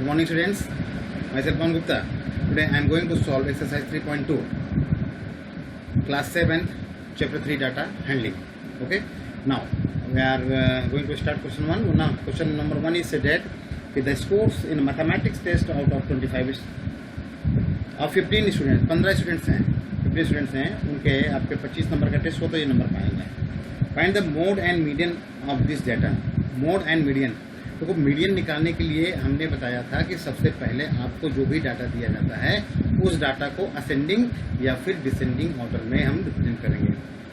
morning students, myself Pawan Gupta. Today I am going to solve exercise 3.2 class 7th chapter 3 data handling. Okay, now we are going to start question 1. Now question number 1 is that the scores in mathematics test out of 25 is of 15 students, 15 students हैं, 15 students हैं, उनके आपके 25 number का test हो तो ये number पाएंगे. Find the mode and median of this data. Mode and median, तो मीडियन निकालने के लिए हमने बताया था कि सबसे पहले आपको जो भी डाटा दिया जाता है उस डाटा को असेंडिंग या फिर डिसेंडिंग ऑर्डर में हम रिप्रेजेंट करेंगे.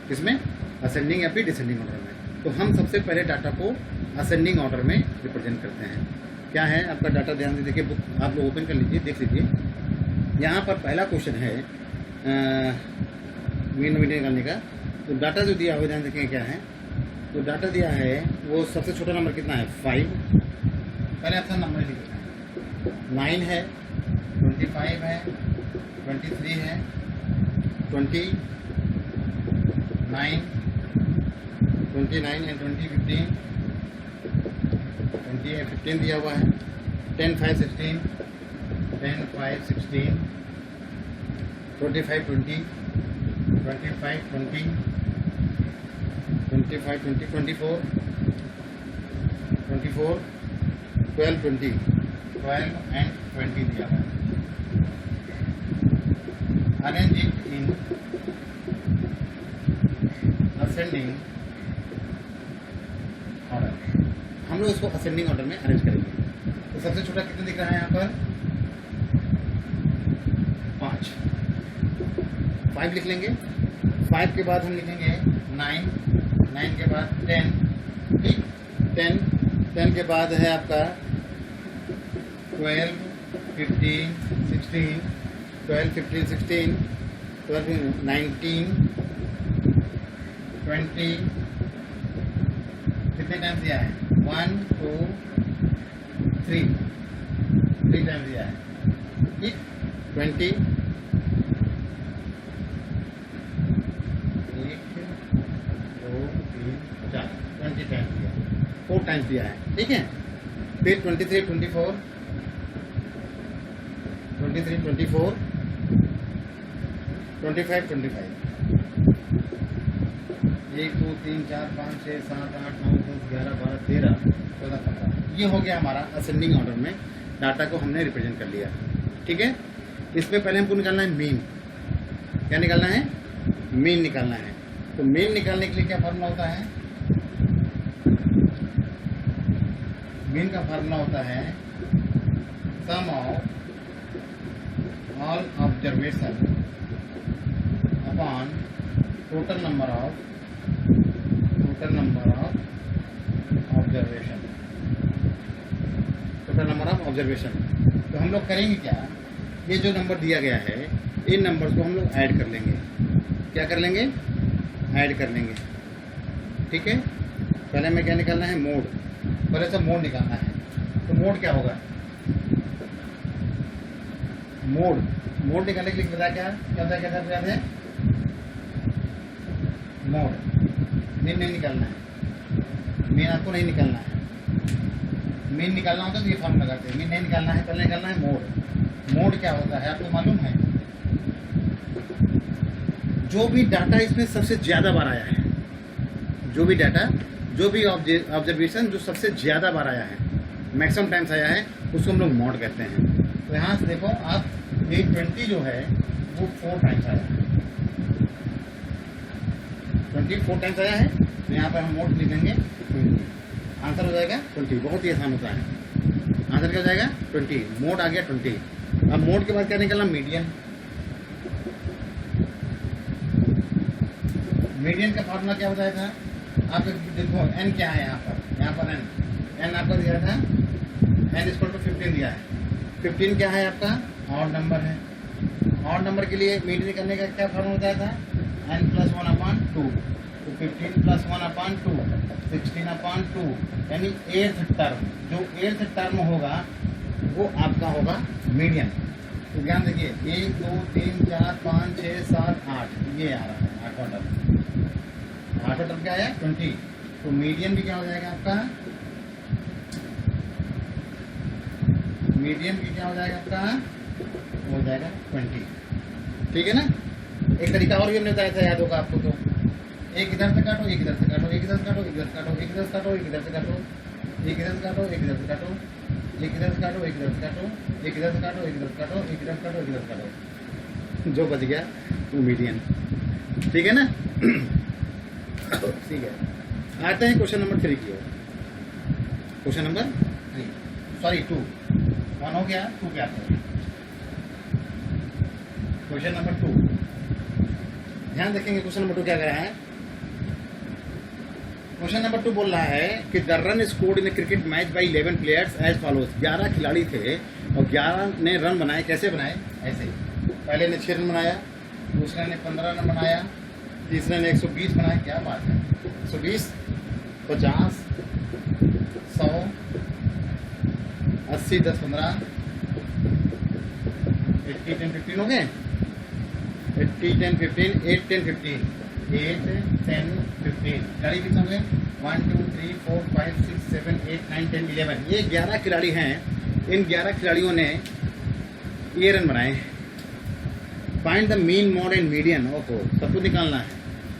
किसमें? असेंडिंग या फिर डिसेंडिंग ऑर्डर में. तो हम सबसे पहले डाटा को असेंडिंग ऑर्डर में रिप्रेजेंट करते हैं. क्या है आपका डाटा, ध्यान से देखिए, बुक आप लोग ओपन कर लीजिए, देख लीजिए. यहाँ पर पहला क्वेश्चन है मीन मीडियन निकालने का. तो डाटा जो दिया हुआ ध्यान देखें क्या है. तो डाटा दिया है वो सबसे छोटा नंबर कितना है 5. पहले आपका नंबर लिखना है. 9 है, 25 है, 23 है, 29 एंड 15 15 दिया हुआ है. 10 5 16, 10 5 16, 25 20, 25 20, 25 20, 24, 24, 12 20, 12 and 20 दिया हुआ है. Arrange it in ascending order. हम लोग इसको असेंडिंग ऑर्डर में अरेंज करेंगे. तो सबसे छोटा कितना दिख रहा है यहाँ पर 5 लिख लेंगे. 5 के बाद हम लिखेंगे 9 के बाद 10, ठीक. 10 के बाद है आपका 12 15 16, 12 15 16, 12 19 20. कितने टाइम्स दिया है? 1 2 3 टाइम्स दिया है, ठीक. 20 4 टाइम्स दिया है, ठीक है. फिर 23 24, 25 25. 1 2 3 4 5 6 7 8 9 10 11 12 13 14 15. ये हो गया हमारा असेंडिंग ऑर्डर में. डाटा को हमने रिप्रेजेंट कर लिया, ठीक है. इसमें पहले हमको निकालना है मीन. क्या निकालना है? मीन निकालना है. तो मीन निकालने के लिए क्या फार्मूला होता है? मीन का फार्मूला होता है sum of all observation upon total number of observation. Total number of observation. तो हम लोग करेंगे क्या, ये जो नंबर दिया गया है इन नंबर्स को हम लोग ऐड कर लेंगे. क्या कर लेंगे? ऐड कर लेंगे, ठीक है. पहले हमें क्या निकालना है? मोड. पहले से मोड निकालना है. तो मोड क्या होगा? मोड निकालने के लिए बताया क्या है? मोड. मीन नहीं निकालना है. मीन आपको नहीं निकालना है. मीन निकालना होता है तो ये फॉर्म लगाते हैं. मीन नहीं निकालना है, पहले निकालना है मोड. मोड क्या होता है आपको मालूम है? जो भी डाटा इसमें सबसे ज्यादा बार आया है, जो भी ऑब्जर्वेशन जो सबसे ज्यादा बार आया है, मैक्सिमम टाइम्स आया है, उसको हम लोग मोड कहते हैं. तो यहाँ से देखो आप, ये 20 जो है वो 4 टाइम्स आया है. 24 टाइम्स आया है. तो यहाँ पर हम मोड लिखेंगे 20. आंसर हो जाएगा 20. बहुत ही आसान होता है. आंसर क्या हो जाएगा? 20. मोड आ गया 20. अब मोड के बाद क्या निकलना? मीडियन. मीडियन का फॉर्मूला क्या हो जाएगा? आप देखो n क्या है यहाँ पर n आपका दिया था n इक्वल टू 15 दिया है. 15 क्या है आपका? ऑड नंबर है. ऑड नंबर के लिए मीडियन करने का क्या फॉर्मूला बताया था? n + 1/2. तो 15 + 1/2 16/2, यानी 8th टर्म. जो 8th टर्म होगा वो आपका होगा मीडियन. तो ध्यान देखिए 1 2 3 4 5 6 7 8, ये आ रहा है 8वां टर्म. 8वां टर्म क्या है? 20. तो मीडियन भी क्या हो जाएगा आपका? मीडियन की क्या हो जाएगा आपका, हो जाएगा 20। ठीक है ना। एक तरीका और भी हमने बताया था, याद होगा आपको। तो एक इधर से काटो, एक इधर से काटो, एक इधर से काटो, एक इधर से काटो, एक इधर से काटो, एक इधर से काटो, एक इधर से काटो, एक इधर से काटो, एक इधर से काटो, एक इधर से काटो, एक इधर से काटो, एक इधर से काटो, एक इधर से काटो, एक इधर से काटो, जो बच गया वो मीडियन। ठीक है ना। ठीक है, आते हैं क्वेश्चन नंबर 3 की ओर। क्वेश्चन नंबर 3, सॉरी 2, 1 हो गया, 2 क्या आता है। क्वेश्चन नंबर 2, ध्यान देखेंगे क्वेश्चन नंबर 2 क्या कर रहा है। क्वेश्चन नंबर 2 बोल रहा है कि the run scored in cricket match by 11 players as follows. 11 खिलाड़ी थे और 11 ने रन बनाए। कैसे बनाए, ऐसे ही। पहले ने 6 रन बनाया, दूसरे ने 15 रन बनाया, तीसरे ने 120 बनाया। क्या बात है, 120, 50, 100, 80, 10, 15, 80, 10, 15 हो गए। 80, 10, 15, 8, 10, 15, 8, 10, 15, खिलाड़ी कितने हो गए, 1, 2, 3, 4, 5, 6, 7, 8, 9, 10, 11। ये 11 खिलाड़ी हैं। इन 11 खिलाड़ियों ने ये रन बनाए। Find the mean, mode and median. ओहो, सब कुछ निकालना है।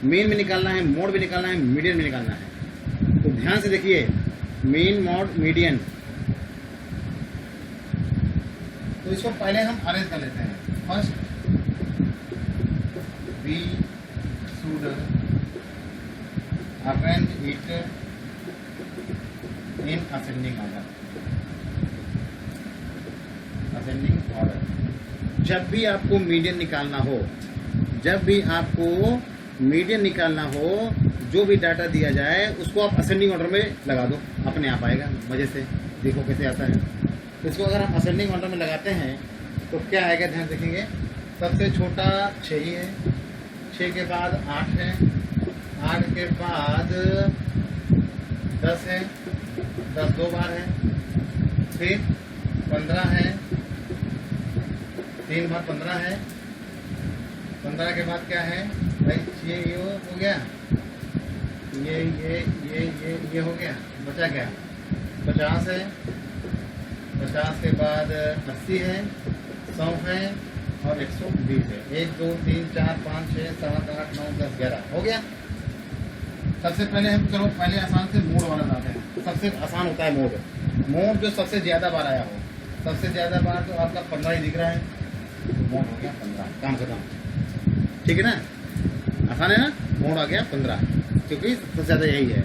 मीन भी निकालना है, मोड भी निकालना है, मीडियन भी निकालना है। तो ध्यान से देखिए, मीन, मोड, मीडियन। तो इसको पहले हम अरेंज कर लेते हैं। First we should arrange it in ascending order। ascending order। जब भी आपको मीडियन निकालना हो, जब भी आपको मीडियन निकालना हो, जो भी डाटा दिया जाए उसको आप असेंडिंग ऑर्डर में लगा दो, अपने आप आएगा मजे से। देखो कैसे आता है। तो इसको अगर हम असेंडिंग ऑर्डर में लगाते हैं तो क्या आएगा, ध्यान देखेंगे। सबसे छोटा 6 ही है, 6 के बाद 8 है, 8 के बाद 10 है, 10 2 बार है, फिर 15 है, 3 बार 15 है, 15 के बाद क्या है भाई, ये हो गया, ये हो गया, बचा क्या, 50 है, 50 के बाद 80 है, 100 है और 120 है। 1, 2, 3, 4, 5, 6, 7, 8, 9, 10, 11 हो गया। सबसे पहले हम चलो पहले आसान से मोड वाला लाते हैं। सबसे आसान होता है मोड। मोड जो सबसे ज्यादा बार आया हो, सबसे ज्यादा बार तो आपका 15 ही दिख रहा है, तो मोड हो गया 15, काम खत्म। ठीक है ना, आसान है ना। मोड आ गया 15, क्योंकि सबसे ज्यादा यही है।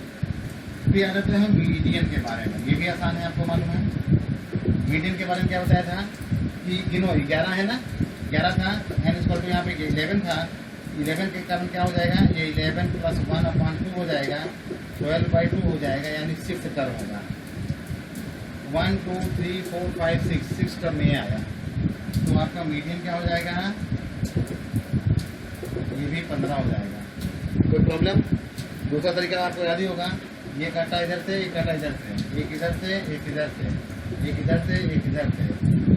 फिर आ जाते हैं मीडियन के बारे में। ये भी आसान है, आपको मालूम है। मीडियन के बारे में क्या बताया था कि गिनो 11 है ना, 11 था, एन स्क्वायर टू यहाँ पे 11 था। 11 के कारण क्या हो जाएगा, ये 11 + 1/2 हो जाएगा, 12/2 हो जाएगा, यानी 6 टर्म होगा। 1, 2, 3, 4, 5, 6 टर्म में आया। तो आपका मीडियन क्या हो जाएगा, ये भी 15 हो जाएगा। कोई प्रॉब्लम। दूसरा तरीका आपको याद ही होगा, ये काटा इधर से, एक काटा इधर से, एक इधर से, एक इधर से, एक इधर से, एक इधर से,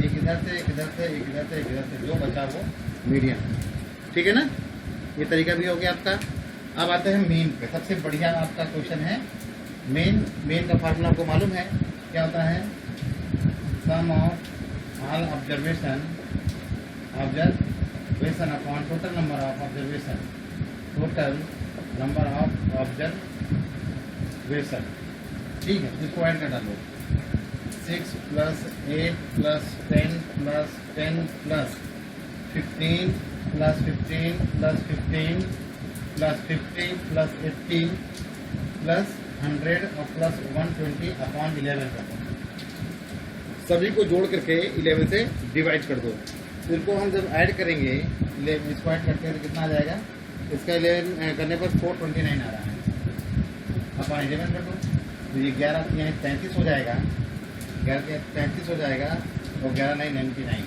एक इधर से, एक इधर से, एक इधर से, एक इधर से, जो बचा वो मीडियन। ठीक है ना, ये तरीका भी हो गया आपका। अब आते हैं मीन पे। सबसे बढ़िया आपका क्वेश्चन है मेन। मेन का फार्मूला आपको मालूम है क्या होता है, sum of all observation upon total number of observation, total number of observation. ठीक है, इसको ऐड कर डालो। 6 + 8 + 10 + 10 + 15 + 15 + 15 + 50 + 80 + 100 और + 120 अपॉन 11 कर दो। सभी को जोड़ करके 11 से डिवाइड कर दो। इनको हम जब ऐड करेंगे, इसको ऐड करते हैं तो कितना आ जाएगा, इसका 11 करने पर 429 आ रहा है, अपॉन 11 कर दो। तो ये 11 यानी 33 हो जाएगा, 11 33 हो जाएगा और 11 9 99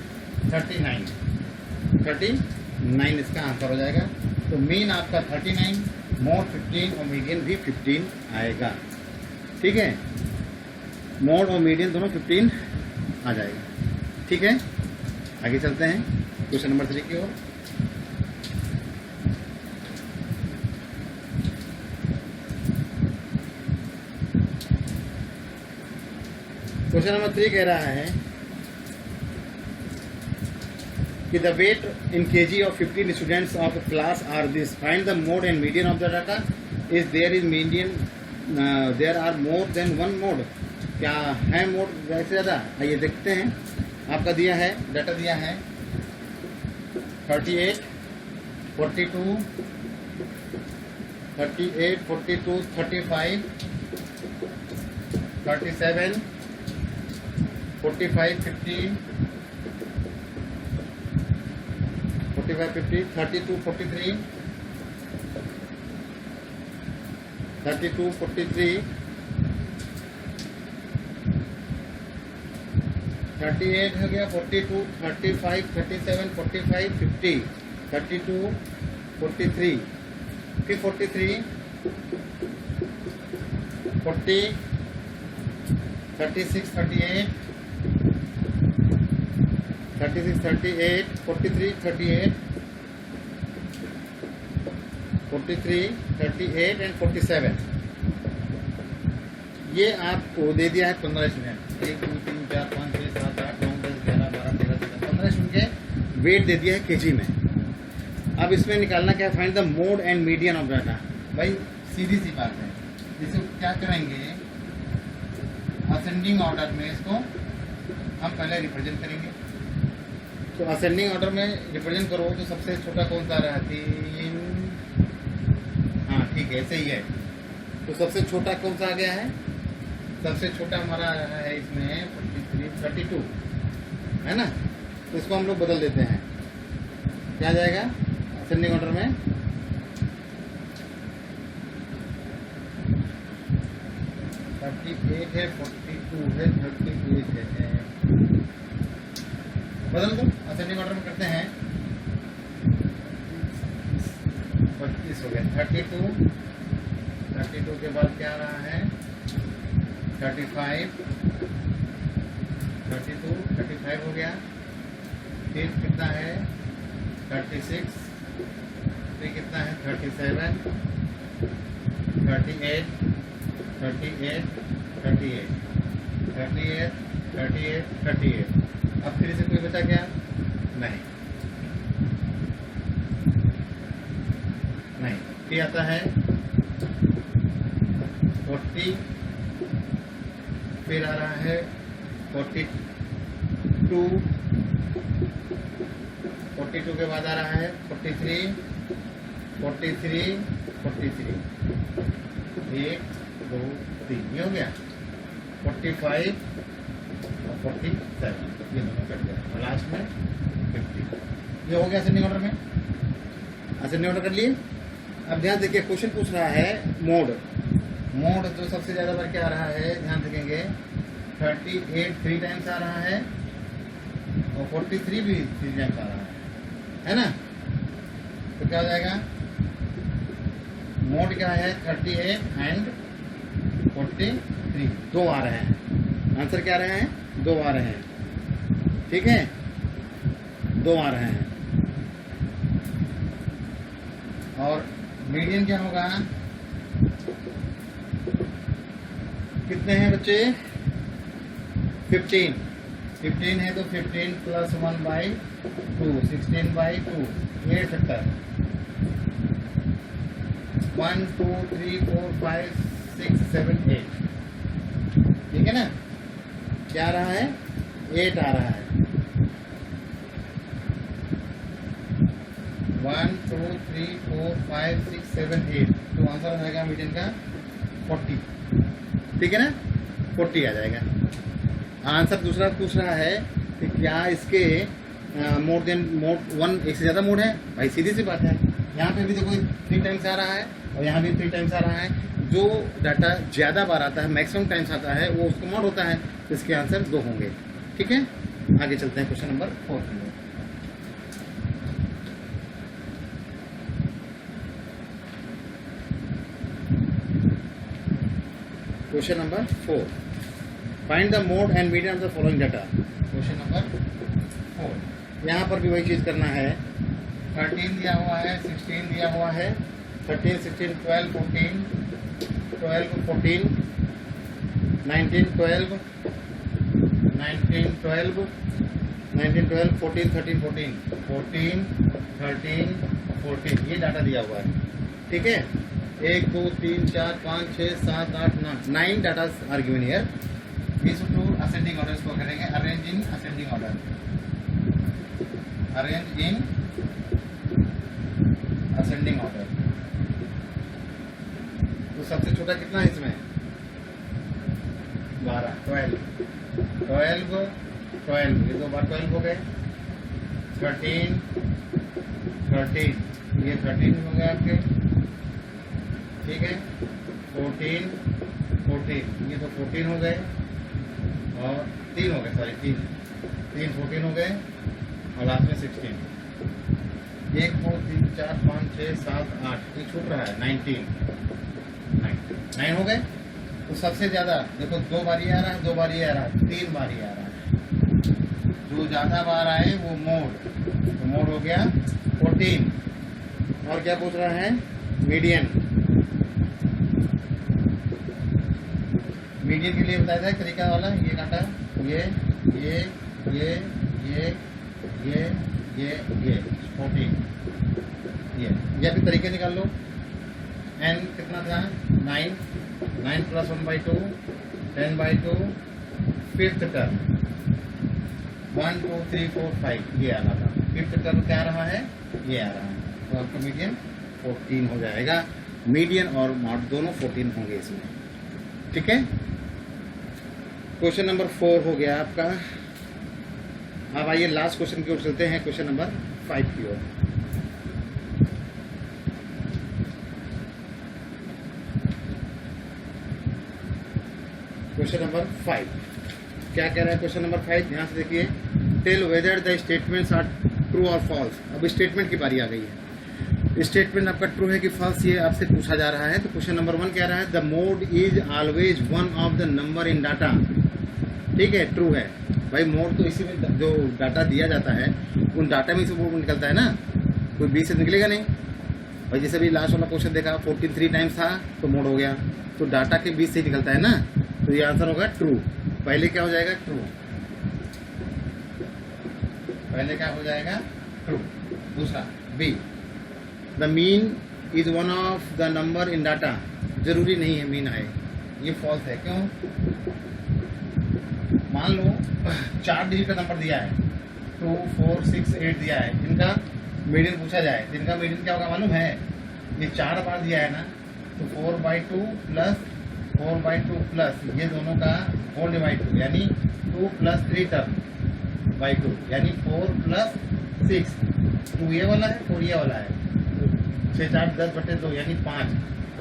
39 इसका आंसर हो जाएगा। तो मीन आपका 39, मोड 15 और मीडियन भी 15 आएगा। ठीक है, मोड और मीडियन दोनों 15 आ जाएगा। ठीक है, आगे चलते हैं क्वेश्चन नंबर 3 की ओर। क्वेश्चन नंबर 3 कह रहा है कि the weight in KG of 15 students of class are this, find the mode and median of the data, is median there are more than one mode, क्या है मोड वैसे ज़्यादा? आइए देखते हैं। आपका दिया है डाटा दिया है 38, 42, 35, 37, 45, 50, 32, 43, 32, 43, 38 हो गया, 42, 35, 37, 45, 50, 32, 43, फिर 43, 40, 36, 38, 36, 38, 43, 38, 43, 38 एंड 47। ये आपको दे दिया है 15 स्टूडेंट, 1 2 3 4 5 6 7 8 9 10 11 12 13 14 15 स्टूडेंट के वेट दे दिया है केजी में। अब इसमें निकालना क्या है? Find the mode and median of data. भाई सीधी सी बात है, जिसे क्या करेंगे, असेंडिंग ऑर्डर में इसको हम पहले रिप्रेजेंट करेंगे। तो असेंडिंग ऑर्डर में रिप्रेजेंट करो तो सबसे छोटा कौन सा रहा? 3, हाँ ठीक है, ऐसे ही है। तो सबसे छोटा कौन सा आ गया है? सबसे छोटा हमारा है इसमें 43, 32 है ना। तो इसको हम लोग बदल देते हैं, क्या आ जाएगा असेंडिंग ऑर्डर में? 38 है, 42 है, 38 है, बदल दो। असेंडिंग ऑर्डर में करते हैं, 25 हो गया, 32 के बाद क्या आ रहा है? 35 हो गया, फिर कितना है? 36, फिर कितना है? 37, 38, 38, 38, 38, 38, 38। अब फिर से कोई बचा क्या? नहीं। फिर आता है 40, फिर आ रहा है 42, 42 के बाद आ रहा है 43, 43, 43, 1 2 3, ये हो गया 45 और 47, ये दोनों कट गया और लास्ट में 50। ये हो गया असेंडिंग ऑर्डर में। असेंडिंग ऑर्डर कर लिए। अब ध्यान देखिए, क्वेश्चन पूछ रहा है मोड जो सबसे ज्यादा बार क्या आ रहा है, ध्यान रखेंगे। 38 3 टाइम्स आ रहा है और 43 भी 3 टाइम्स आ रहा है ना। तो क्या हो जाएगा? मोड क्या है? 38 एंड 43, 2 आ रहे हैं। आंसर क्या आ रहे हैं? 2 आ रहे हैं, ठीक है, 2 आ रहे हैं। और मीडियन क्या होगा? कितने हैं बच्चे? 15 है तो 15 + 1/2, 16/2, 8 फैक्टर। 1 2 3 4 5 6 7 8, ठीक है ना। क्या आ रहा है? 8 आ रहा है। 1 2 3 4 5 6 7 8, तो आंसर आ जाएगा मीडियन का 40, ठीक है ना, 40 आ जाएगा। आंसर दूसरा पूछ रहा है कि क्या इसके मोड 1 एक से ज़्यादा मोड है? भाई सीधी सी बात है, यहाँ पे भी देखो 3 टाइम्स आ रहा है और यहाँ भी 3 टाइम्स आ रहा है। जो डाटा ज़्यादा बार आता है, मैक्सिमम टाइम्स आता है, वो उसको मोड होता है। तो इसके आंसर 2 होंगे, ठीक है। आगे चलते हैं क्वेश्चन नंबर 4 में। Question number 4, find the mode and median of the following data. Question number 4, यहाँ पर भी वही चीज़ करना है। 13 दिया हुआ है, 16 दिया हुआ है, 13 16 12 14 12 14 19 12 19 12 19, 12, 14, 13, 14, 13, 14 ये डाटा दिया हुआ है, ठीक है। 1, 2, 3, 4, 5, 6, 7, 8, 9 डाटा आर गिवन हियर। इस टू असेंडिंग ऑर्डर को करेंगे, arrange in ascending order, arrange in ascending order. तो सबसे छोटा कितना है इसमें? 12, 12, 12, 12, ये दो बार 12 हो गए। 13, 13, ये 13 हो गए आपके, ठीक है। 14, 14, ये तो 14 हो गए और 3 हो गए, सॉरी 3 14 हो गए और लास्ट में 16। 1, 2, 3, 4, 5, 6, 7, 8 ये छूट रहा है 9 हो गए। तो सबसे ज्यादा देखो 2 बारी आ रहा है, 2 बारी आ रहा है, 3 बारी आ रहा है। जो ज्यादा बार आए वो मोड, तो मोड हो गया 14। और क्या पूछ रहा है? मीडियन। मीडियन के लिए बताया था तरीका वाला, ये काटा, ये 14, ये भी तरीके निकाल लो। एन कितना था? 9 प्लस 1/2, 10/2, फिफ्थ टर्म 1, 2, 3, 4, 5 ये आ रहा था। फिफ्थ टर्म क्या आ रहा है? ये आ रहा है। तो आपका मीडियन 14 हो जाएगा। मीडियन और मॉड दोनों 14 होंगे इसमें, ठीक है। क्वेश्चन नंबर 4 हो गया आपका। अब आइए लास्ट क्वेश्चन की ओर चलते हैं, क्वेश्चन नंबर 5 की ओर। क्वेश्चन नंबर 5 क्या कह रहा है? क्वेश्चन नंबर 5 ध्यान से देखिए। Tell whether the statements are true और फॉल्स। अब स्टेटमेंट की बारी आ गई है। स्टेटमेंट आपका ट्रू है कि फॉल्स ये आपसे पूछा जा रहा है। तो क्वेश्चन नंबर 1 कह रहा है the mode is always one of the number in data, ठीक है, ट्रू है भाई। मोड तो इसी में जो डाटा दिया जाता है उन डाटा में से वो निकलता है ना, कोई 20 से निकलेगा नहीं भाई। जैसे भी लास्ट वाला क्वेश्चन देखा 14 3 टाइम्स था तो मोड हो गया, तो डाटा के 20 से ही निकलता है ना, तो ये आंसर होगा ट्रू। पहले क्या हो जाएगा? ट्रू। पहले क्या हो जाएगा? ट्रू। दूसरा B, the mean is one of the number in data. जरूरी नहीं है मीन आए, ये फॉल्स है। क्यों? मान लो 4 डिजिट का नंबर दिया है, 2, 4, 6, 8 दिया है, इनका मीडियन पूछा जाए तो इनका मीडियन क्या होगा मालूम है? ये 4 बार दिया है ना, तो 4/2 प्लस 4/2 प्लस ये दोनों का 4/2 यानी 2 प्लस 3 टर्म बाई 2 यानी 4 प्लस 6, 2 ये वाला है 4 ये वाला है, 6 4 10/2 यानी 5।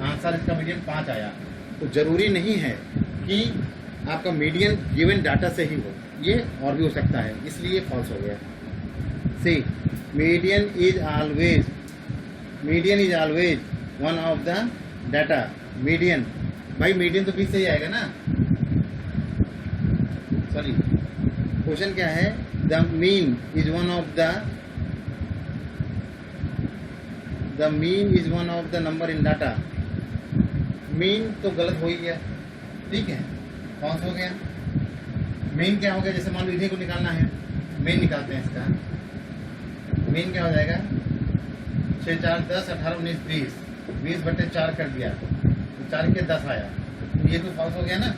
आंसर इसका मीडियन 5 आया। तो जरूरी नहीं है कि आपका मीडियन गिवन डाटा से ही हो, ये और भी हो सकता है, इसलिए फॉल्स हो गया। See, median is always one of the data. Median भाई, मीडियन तो 20 से ही आएगा ना। सॉरी, क्वेश्चन क्या है? The mean is one of the number in data. Mean तो गलत हो ही गया, ठीक है, कौन सा हो गया? मीन क्या हो गया? जैसे मान लो इन्हीं को निकालना है, मीन निकालते हैं इसका। मीन क्या हो जाएगा? 6 4 10 18 19 20, 20/4 कर दिया, 4 के 10 आया, तो ये तो फॉल्स हो गया ना।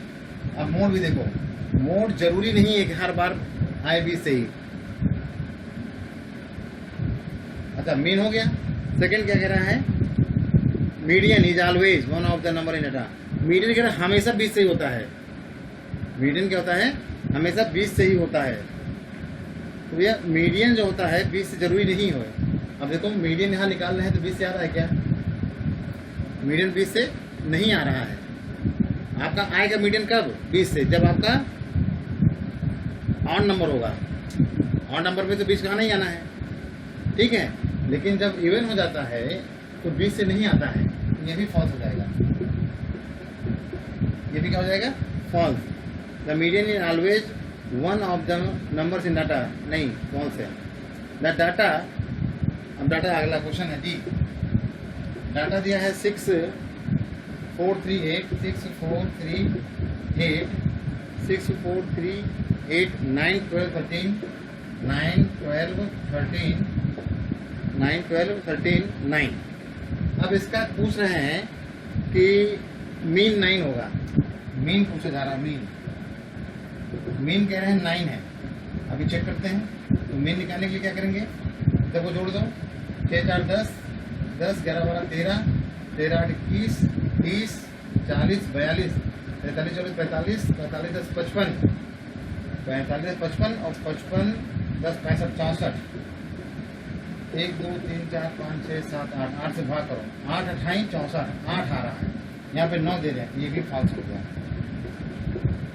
अब मोड भी देखो, मोड जरूरी नहीं है कि हर बार आए 20 से ही। अच्छा, मीन हो गया। सेकंड क्या कह रहा है? Median is always one of the number in data. Median कह रहा है हमेशा 20 से ही होता है। मीडियन क्या होता है? हमेशा 20 से ही होता है। तो भैया मीडियन जो होता है 20 से जरूरी नहीं हो। अब देखो मीडियन यहाँ निकाल रहे हैं तो 20 से आ रहा है क्या? मीडियन 20 से नहीं आ रहा है। आपका आएगा मीडियन कब? 20 से, जब आपका ऑड नंबर होगा। ऑड नंबर में तो 20 कहाँ नहीं आना है, ठीक है। लेकिन जब इवन हो जाता है तो 20 से नहीं आता है, ये भी फॉल्स हो जाएगा। ये भी क्या हो जाएगा? False. The median is always one of the numbers in data. नहीं, फॉल्स है। द डाटा, अब डाटा अगला क्वेश्चन है जी। डाटा दिया है 6 4 3 8 6 4 3 8 6 4 3 8 9 12 13 9, 12, 13, 9, 12, 13, 9। अब इसका पूछ रहे हैं कि मीन 9 होगा, मीन पूछा जा रहा है, मीन कह रहे हैं 9 है। अभी चेक करते हैं। तो मीन निकालने के लिए क्या करेंगे, जब वो जोड़ दो, 6 4 10, 10 11 12 13, 13 8 21, 30, 40 42, 43 44 45, 45 10 55, 45 55 और 55 10 65 64, 1 2 3 4 5 6 7 8, 8 से भाग करो, 8 28 64, 8 आ रहा है। यहाँ पे 9 दे रहे हैं, ये भी फॉल्स हो गया,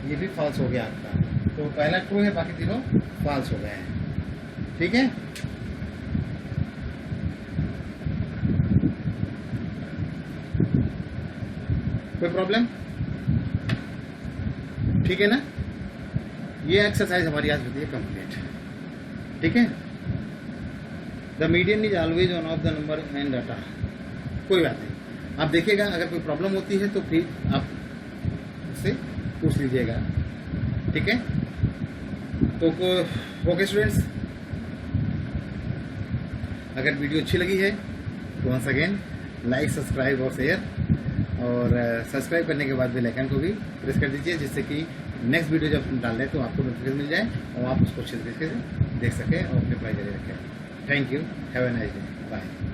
ये भी फॉल्स हो गया आपका। तो पहला ट्रू है, बाकी तीनों फॉल्स हो गए हैं। ठीक है, कोई प्रॉब्लम? ठीक है ना, ये एक्सरसाइज हमारी आज होती है कंप्लीट। ठीक है, the median is always one of the number and data. कोई बात नहीं, आप देखिएगा, अगर कोई प्रॉब्लम होती है तो फिर आप उससे पूछ लीजिएगा। ठीक है, तो ओके स्टूडेंट्स, अगर वीडियो अच्छी लगी है तो वंस अगेन लाइक, सब्सक्राइब और शेयर, और सब्सक्राइब करने के बाद बेल आइकन को भी प्रेस कर दीजिए, जिससे कि नेक्स्ट वीडियो जब डाल दें तो आपको नोटिफिकेशन मिल जाए और आप उसको अच्छे तरीके से देख सकें और अपने पढ़ाई जारी रखें। Thank you, have a nice day, bye.